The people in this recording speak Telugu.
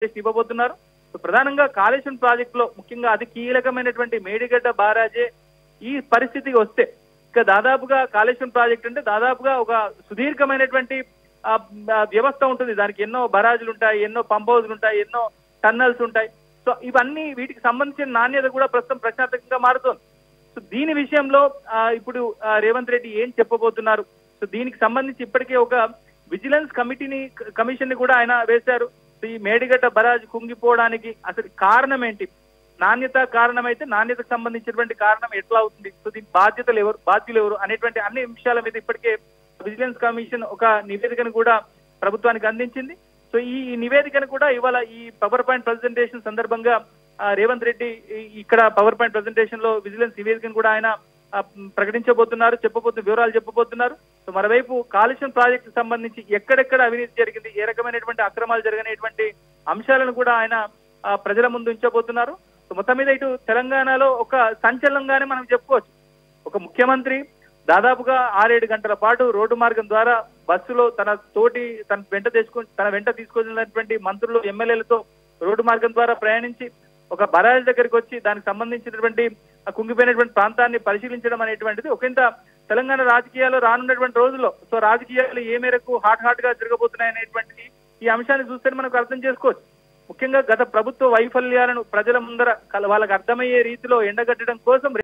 ఇవ్వబోతున్నారు. సో ప్రధానంగా కాళేశ్వరం ప్రాజెక్టులో ముఖ్యంగా అతి కీలకమైనటువంటి మేడిగడ్డ బారాజే ఈ పరిస్థితికి వస్తే ఇక దాదాపుగా కాళేశ్వరం ప్రాజెక్ట్ అంటే దాదాపుగా ఒక సుదీర్ఘమైనటువంటి వ్యవస్థ ఉంటుంది. దానికి ఎన్నో బరాజులు ఉంటాయి, ఎన్నో పంప్ హౌజులు ఉంటాయి, ఎన్నో టన్నల్స్ ఉంటాయి. సో ఇవన్నీ వీటికి సంబంధించిన నాణ్యత కూడా ప్రస్తుతం ప్రశ్నార్థకంగా మారుతోంది. సో దీని విషయంలో ఇప్పుడు రేవంత్ రెడ్డి ఏం చెప్పబోతున్నారు? సో దీనికి సంబంధించి ఇప్పటికే ఒక విజిలెన్స్ కమిషన్ ని కూడా ఆయన వేశారు. ఈ మేడిగడ్డ బరాజ్ కుంగిపోవడానికి అసలు కారణం ఏంటి? నాణ్యత కారణమైతే నాణ్యతకు సంబంధించినటువంటి కారణం ఎట్లా అవుతుంది? సో దీని బాధ్యులు ఎవరు అనేటువంటి అన్ని విషయాల మీద ఇప్పటికే విజిలెన్స్ కమిషన్ ఒక నివేదికను కూడా ప్రభుత్వానికి అందించింది. సో ఈ నివేదికను కూడా ఇవాళ ఈ పవర్ పాయింట్ ప్రెజెంటేషన్ సందర్భంగా రేవంత్ రెడ్డి ఇక్కడ పవర్ పాయింట్ ప్రెజెంటేషన్ లో విజిలెన్స్ నివేదికను కూడా ఆయన ప్రకటించబోతున్నారు, వివరాలు చెప్పబోతున్నారు. సో మరోవైపు కాళేశ్వరం ప్రాజెక్టు సంబంధించి ఎక్కడెక్కడ అవినీతి జరిగింది, ఏ రకమైనటువంటి అక్రమాలు జరిగినటువంటి అంశాలను కూడా ఆయన ప్రజల ముందు ఉంచబోతున్నారు. సో మొత్తం మీద ఇటు తెలంగాణలో ఒక సంచలనంగానే మనం చెప్పుకోవచ్చు. ఒక ముఖ్యమంత్రి దాదాపుగా 6-7 గంటల పాటు రోడ్డు మార్గం ద్వారా బస్సులో తన వెంట తీసుకొచ్చినటువంటి మంత్రులు, ఎమ్మెల్యేలతో రోడ్డు మార్గం ద్వారా ప్రయాణించి ఒక బరాజ్ దగ్గరికి వచ్చి దానికి సంబంధించినటువంటి కుంగిపోయినటువంటి ప్రాంతాన్ని పరిశీలించడం అనేటువంటిది ఒకంత తెలంగాణ రాజకీయాల్లో రానున్నటువంటి రోజుల్లో సో రాజకీయాలు ఏ మేరకు హాట్ గా జరగబోతున్నాయి అనేటువంటి ఈ అంశాన్ని చూస్తే మనకు అర్థం చేసుకోవచ్చు. ముఖ్యంగా గత ప్రభుత్వ వైఫల్యాలను ప్రజల ముందర వాళ్ళకి అర్థమయ్యే రీతిలో ఎండగట్టడం కోసం